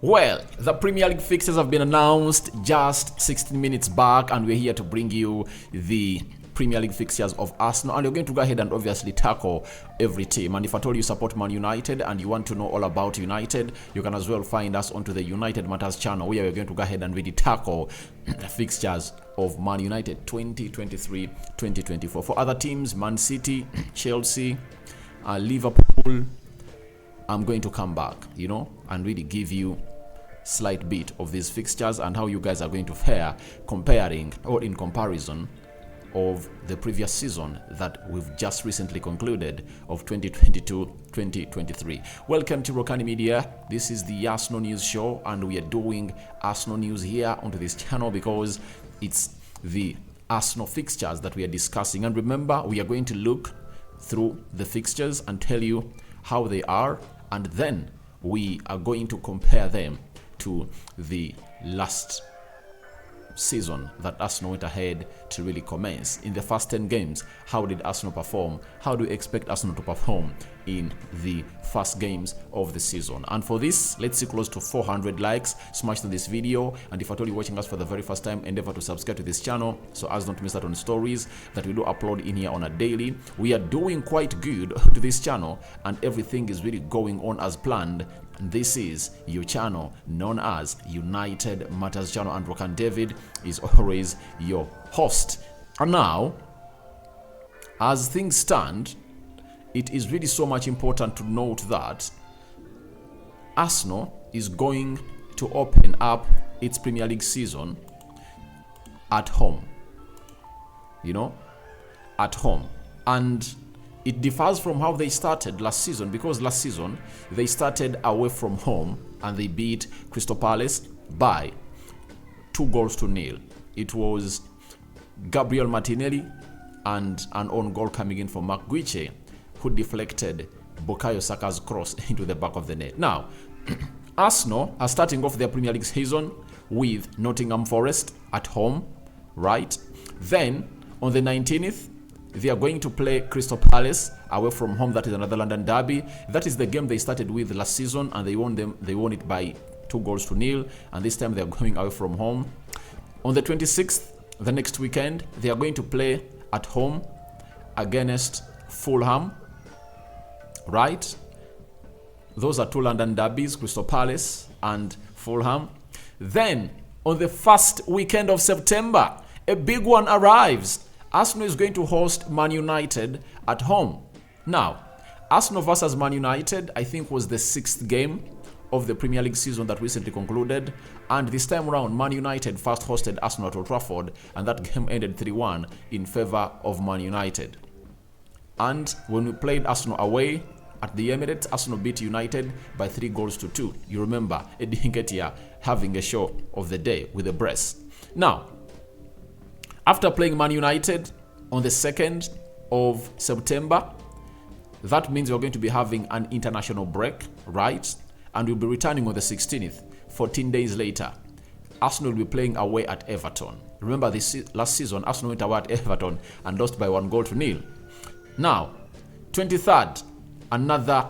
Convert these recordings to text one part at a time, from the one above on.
Well, the Premier League fixtures have been announced just 16 minutes back, and we're here to bring you the Premier League fixtures of Arsenal, and we're going to go ahead and obviously tackle every team. And if at all you support Man United and you want to know all about United, you can as well find us onto the United Matters channel, where we're going to go ahead and really tackle the fixtures of Man United 2023-2024. For other teams, Man City, Chelsea, Liverpool, I'm going to come back, and really give you slight bit of these fixtures and how you guys are going to fare comparing or in comparison of the previous season that we've just recently concluded of 2022-2023. Welcome to Rokani Media. This is the Arsenal News Show, and we are doing Arsenal news here onto this channel because it's the Arsenal fixtures that we are discussing. And remember, we are going to look through the fixtures and tell you how they are, and then we are going to compare them to the last season that Arsenal went ahead to really commence. In the first 10 games, how did Arsenal perform? How do you expect Arsenal to perform in the first games of the season? And for this, let's see close to 400 likes. Smash to this video, and if at all you're watching us for the very first time, endeavor to subscribe to this channel so as not to miss out on stories that we do upload in here on a daily. We are doing quite good to this channel, and everything is really going on as planned. This is your channel known as United Matters channel, and Rokani David is always your host. And now, as things stand, it is really so much important to note that Arsenal is going to open up its Premier League season at home. At home. And it differs from how they started last season, because last season they started away from home and they beat Crystal Palace by 2-0. It was Gabriel Martinelli and an own goal coming in from Mark Guiche, who deflected Bukayo Saka's cross into the back of the net. Now, Arsenal are starting off their Premier League season with Nottingham Forest at home, right? Then on the 19th, they are going to play Crystal Palace away from home. That is another London derby. That is the game they started with last season, and they won it by 2-0, and this time they are going away from home. On the 26th, the next weekend, they are going to play at home against Fulham, right? Those are two London derbies, Crystal Palace and Fulham. Then on the first weekend of September, a big one arrives. Arsenal is going to host Man United at home. Now, Arsenal versus Man United, I think, was the 6th game of the Premier League season that recently concluded. And this time around, Man United first hosted Arsenal at Old Trafford, and that game ended 3-1 in favor of Man United. And when we played Arsenal away at the Emirates, Arsenal beat United by 3-2. You remember Eddie Nketiah having a show of the day with a brace. Now, after playing Man United on the 2nd of September, that means we're going to be having an international break, right? And we'll be returning on the 16th, 14 days later. Arsenal will be playing away at Everton. Remember, last season, Arsenal went away at Everton and lost by 1-0. Now, 23rd, another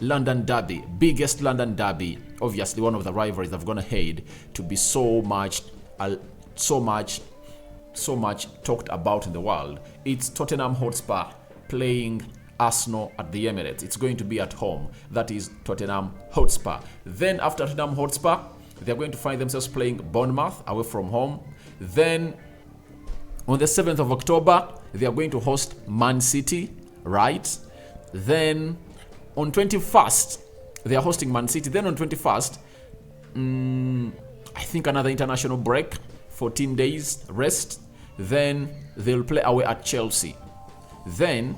London derby, biggest London derby. Obviously, one of the rivalries that have gone ahead to be so much talked about in the world. It's Tottenham Hotspur playing Arsenal at the Emirates. It's going to be at home. That is Tottenham Hotspur. Then after Tottenham Hotspur, they're going to find themselves playing Bournemouth away from home. Then on the 7th of October, they are going to host Man City, right? Then on 21st, they are hosting Man City. Then on 21st, I think another international break, 14 days rest. Then they'll play away at Chelsea. Then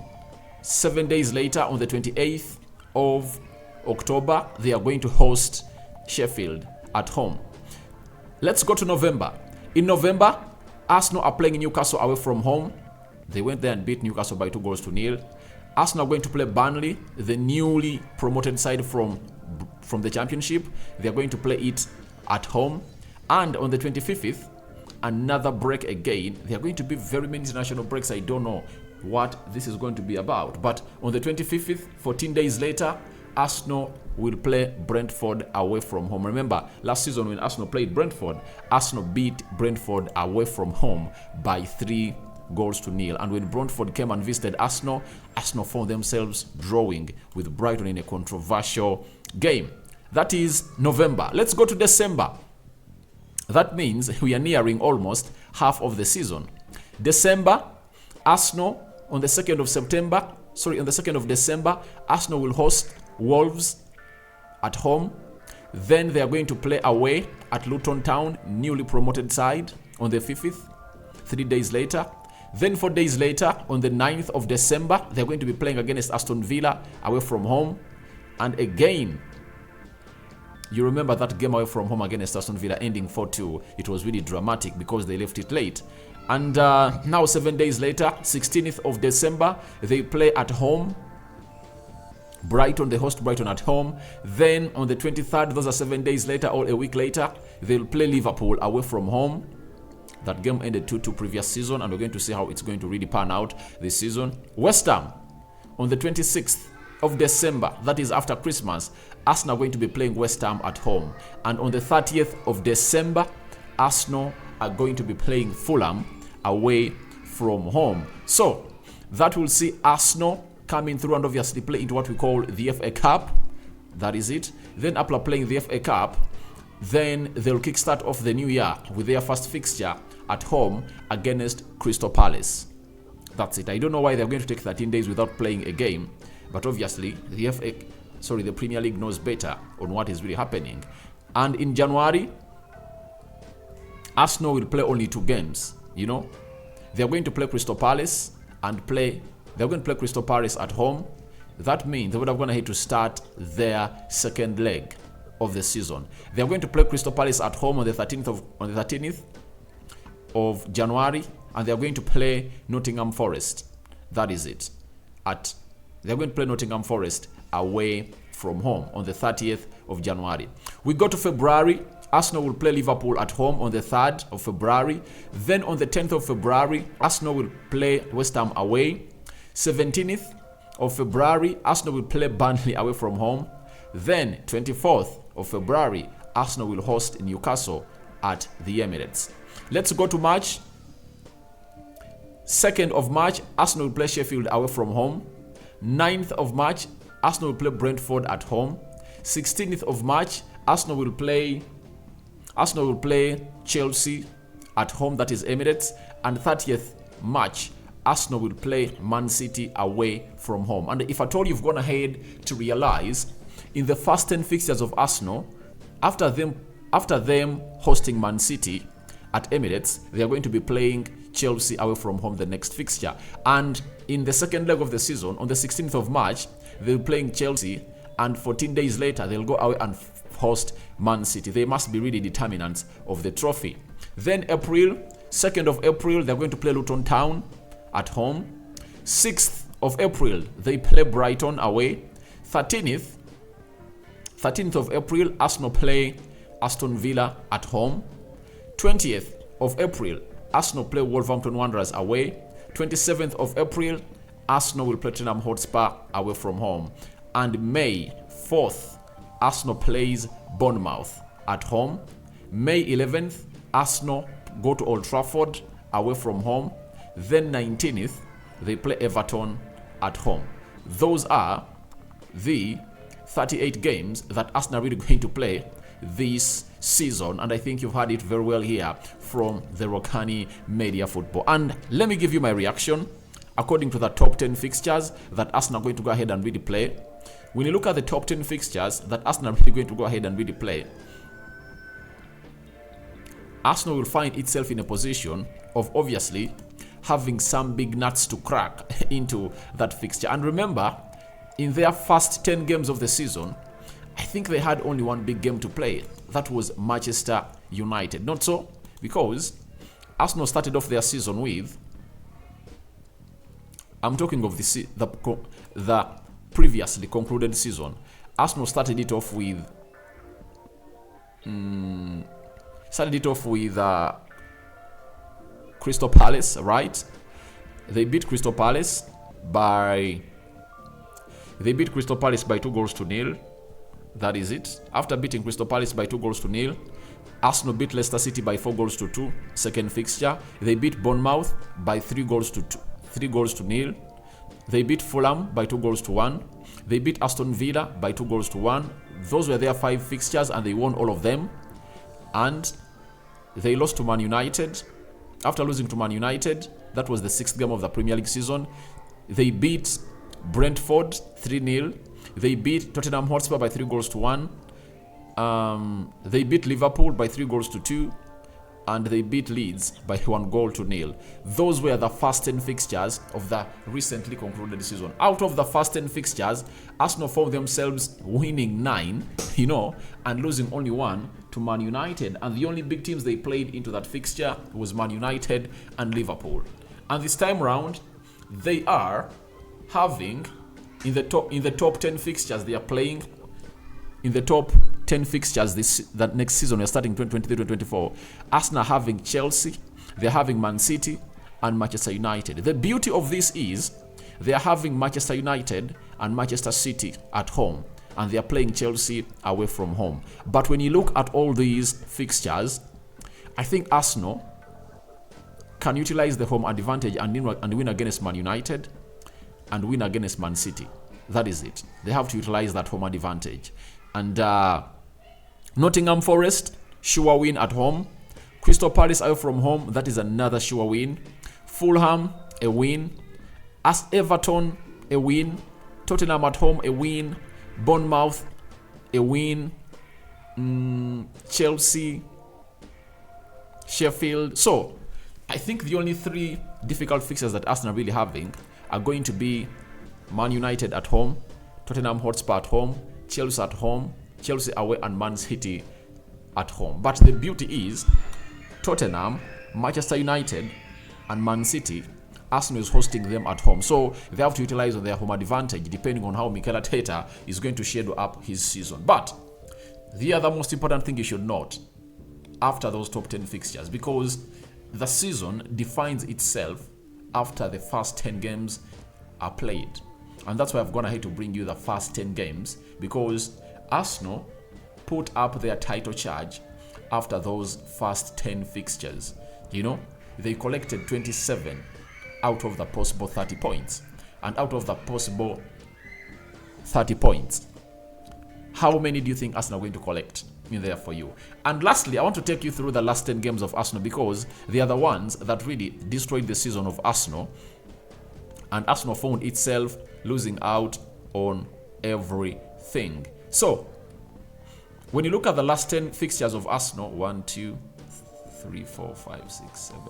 7 days later, on the 28th of October, they are going to host Sheffield at home. Let's go to November. In November, Arsenal are playing Newcastle away from home. They went there and beat Newcastle by 2-0. Arsenal are going to play Burnley, the newly promoted side from the Championship. They are going to play it at home. And on the 25th, another break again. There are going to be very many international breaks. I don't know what this is going to be about. But on the 25th, 14 days later, Arsenal will play Brentford away from home. Remember, last season when Arsenal played Brentford, Arsenal beat Brentford away from home by 3-0. And when Brentford came and visited Arsenal, Arsenal found themselves drawing with Brighton in a controversial game. That is November. Let's go to December. That means we are nearing almost half of the season. December, Arsenal on the 2nd of December, Arsenal will host Wolves at home. Then they are going to play away at Luton Town, newly promoted side, on the 5th, 3 days later. Then 4 days later, on the 9th of December, they're going to be playing against Aston Villa away from home. And again, you remember that game away from home against Aston Villa ending 4-2. It was really dramatic because they left it late. And now 7 days later, 16th of December, they play at home. Brighton, they host Brighton at home. Then on the 23rd, those are 7 days later or a week later, they'll play Liverpool away from home. That game ended 2-2 previous season, and we're going to see how it's going to really pan out this season. West Ham, on the 26th of December, that is after Christmas, Arsenal are going to be playing West Ham at home. And on the 30th of December, Arsenal are going to be playing Fulham away from home. So that will see Arsenal coming through and obviously play into what we call the FA Cup. That is it. Then after playing the FA Cup, then they'll kickstart off the new year with their first fixture at home against Crystal Palace. That's it. I don't know why they're going to take 13 days without playing a game, but obviously the Premier League knows better on what is really happening. And in January, Arsenal will play only 2 games. You know, they're going to play Crystal Palace they're going to play Crystal Palace at home. That means they would have gone ahead to start their second leg of the season. They're going to play Crystal Palace at home on the 13th of January, and they're going to play Nottingham Forest. That is it. They're going to play Nottingham Forest away from home on the 30th of January. We go to February. Arsenal will play Liverpool at home on the 3rd of February. Then on the 10th of February, Arsenal will play West Ham away. 17th of February, Arsenal will play Burnley away from home. Then 24th of February, Arsenal will host Newcastle at the Emirates. Let's go to March. 2nd of March, Arsenal will play Sheffield away from home. 9th of March, Arsenal will play Brentford at home. 16th of March, Arsenal will play Chelsea at home, that is Emirates. And 30th March, Arsenal will play Man City away from home. And if at all you've gone ahead to realize, in the first 10 fixtures of Arsenal, after them hosting Man City at Emirates, they are going to be playing Chelsea away from home the next fixture. And in the second leg of the season, on the 16th of March, they'll be playing Chelsea, and 14 days later, they'll go away and host Man City. They must be really determinants of the trophy. Then April, 2nd of April, they're going to play Luton Town at home. 6th of April, they play Brighton away. 13th of April, Arsenal play Aston Villa at home. 20th of April, Arsenal play Wolverhampton Wanderers away. 27th of April, Arsenal will play Tottenham Hotspur away from home. And May 4th, Arsenal plays Bournemouth at home. May 11th, Arsenal go to Old Trafford away from home. Then 19th, they play Everton at home. Those are the 38 games that Arsenal are really going to play this season, and I think you've heard it very well here from the Rokani Media Football. And let me give you my reaction according to the top 10 fixtures that Arsenal are going to go ahead and really play. When you look at the top 10 fixtures that Arsenal are really going to go ahead and really play, Arsenal will find itself in a position of obviously having some big nuts to crack into that fixture. And remember, in their first 10 games of the season, I think they had only one big game to play. That was Manchester United. Not so, because Arsenal started off their season with, I'm talking of the previously concluded season. Arsenal started it off with Crystal Palace, right? They beat Crystal Palace by They beat Crystal Palace by 2-0. That is it. After beating Crystal Palace by 2-0, Arsenal beat Leicester City by 4-2. Second fixture. They beat Bournemouth by 3-0. They beat Fulham by 2-1. They beat Aston Villa by 2-1. Those were their 5 fixtures, and they won all of them. And they lost to Man United. After losing to Man United, that was the 6th game of the Premier League season. They beat Brentford 3-0. They beat Tottenham Hotspur by 3-1. They beat Liverpool by 3-2. And they beat Leeds by 1-0. Those were the first 10 fixtures of the recently concluded season. Out of the first 10 fixtures, Arsenal found themselves winning 9, and losing only 1 to Man United. And the only big teams they played into that fixture was Man United and Liverpool. And this time round, they are having in the top 10 fixtures they are playing. In the top 10 fixtures that next season, we're starting 2023-2024, Arsenal having Chelsea, they're having Man City and Manchester United. The beauty of this is they are having Manchester United and Manchester City at home, and they are playing Chelsea away from home. But when you look at all these fixtures, I think Arsenal can utilize the home advantage and win against Man United and win against Man City. That is it. They have to utilize that home advantage. And Nottingham Forest, sure win at home. Crystal Palace away from home, that is another sure win. Fulham, a win. As Everton, a win. Tottenham at home, a win. Bournemouth, a win. Chelsea, Sheffield. So, I think the only 3 difficult fixtures that Arsenal are really having are going to be Man United at home, Tottenham Hotspur at home, Chelsea at home, Chelsea away, and Man City at home. But the beauty is Tottenham, Manchester United, and Man City, Arsenal is hosting them at home. So they have to utilize on their home advantage depending on how Mikel Arteta is going to schedule up his season. But the other most important thing you should note after those top 10 fixtures, because the season defines itself after the first 10 games are played. And that's why I've gone ahead to bring you the first 10 games, because Arsenal put up their title charge after those first 10 fixtures. They collected 27 out of the possible 30 points. And out of the possible 30 points, how many do you think Arsenal are going to collect in there for you? And lastly, I want to take you through the last 10 games of Arsenal, because they are the ones that really destroyed the season of Arsenal. And Arsenal found itself losing out on everything. So, when you look at the last 10 fixtures of Arsenal, 1, 2, 3, 4, 5, 6, 7,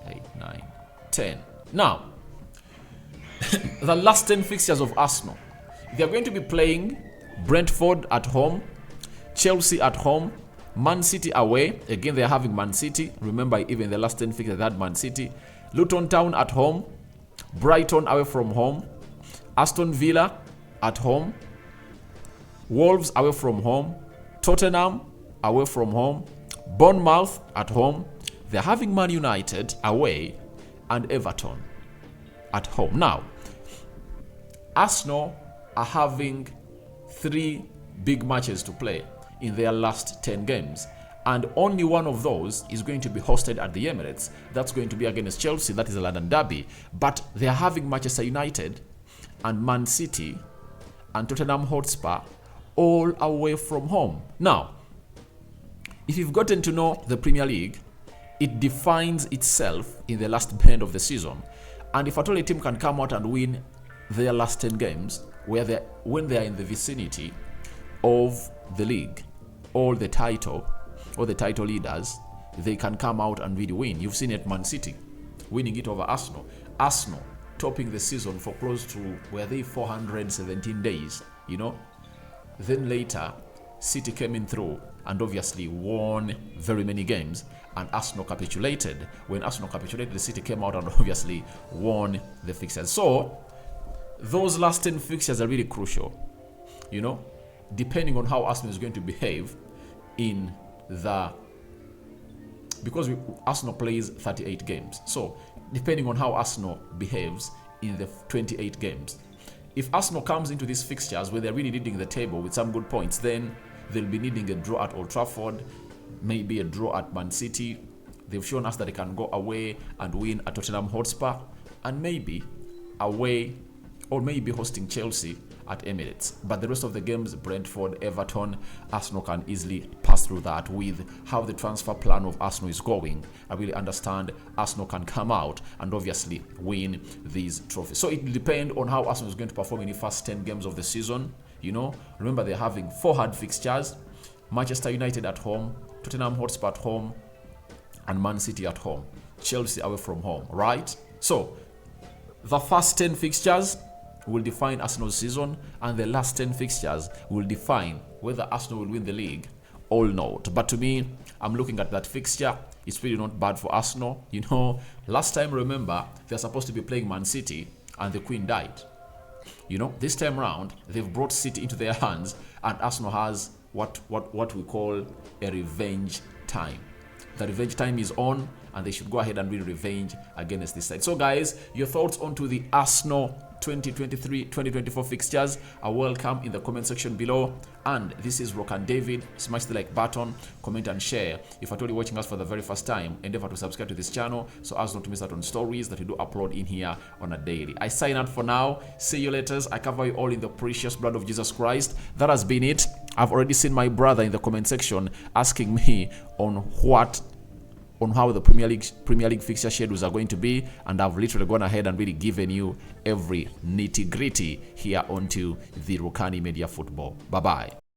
8, 9, 10. Now, the last 10 fixtures of Arsenal, they are going to be playing Brentford at home, Chelsea at home, Man City away. Again, they are having Man City. Remember, even the last 10 fixtures, they had Man City. Luton Town at home, Brighton away from home, Aston Villa at home, Wolves away from home, Tottenham away from home, Bournemouth at home. They're having Man United away and Everton at home. Now, Arsenal are having 3 big matches to play in their last 10 games. And only one of those is going to be hosted at the Emirates. That's going to be against Chelsea. That is a London derby. But they are having Manchester United and Man City and Tottenham Hotspur all away from home. Now, if you've gotten to know the Premier League, it defines itself in the last bend of the season. And if at all a team can come out and win their last 10 games, when they are in the vicinity of the league or the title leaders, they can come out and really win. You've seen it, Man City winning it over Arsenal. Arsenal topping the season for close to, were they 417 days, Then later, City came in through and obviously won very many games, and Arsenal capitulated. When Arsenal capitulated, the City came out and obviously won the fixtures. So, those last 10 fixtures are really crucial, depending on how Arsenal is going to behave in because Arsenal plays 38 games. So, depending on how Arsenal behaves in the 28 games, if Arsenal comes into these fixtures where they're really leading the table with some good points, then they'll be needing a draw at Old Trafford, maybe a draw at Man City. They've shown us that they can go away and win at Tottenham Hotspur, and maybe away, or maybe hosting Chelsea at Emirates. But the rest of the games, Brentford, Everton, Arsenal can easily pass through that. With how the transfer plan of Arsenal is going, I really understand Arsenal can come out and obviously win these trophies. So it will depend on how Arsenal is going to perform in the first 10 games of the season. You know, remember they're having 4 hard fixtures: Manchester United at home, Tottenham Hotspur at home, and Man City at home. Chelsea away from home, right? So the first 10 fixtures will define Arsenal's season, and the last 10 fixtures will define whether Arsenal will win the league or not. But to me, I'm looking at that fixture. It's really not bad for Arsenal. You know, last time, remember, they're supposed to be playing Man City and the Queen died. You know, this time round, they've brought City into their hands, and Arsenal has what we call a revenge time. The revenge time is on, and they should go ahead and win revenge against this side. So guys, your thoughts onto the Arsenal 2023-2024 fixtures are welcome in the comment section below. And this is Rokani David. Smash the like button, comment and share. If at all you're watching us for the very first time, endeavor to subscribe to this channel so as not to miss out on stories that we do upload in here on a daily. I sign out for now. See you later. I cover you all in the precious blood of Jesus Christ. That has been it. I've already seen my brother in the comment section asking me on how the Premier League fixture schedules are going to be, and I've literally gone ahead and really given you every nitty-gritty here onto the Rokani Media Football. Bye-bye.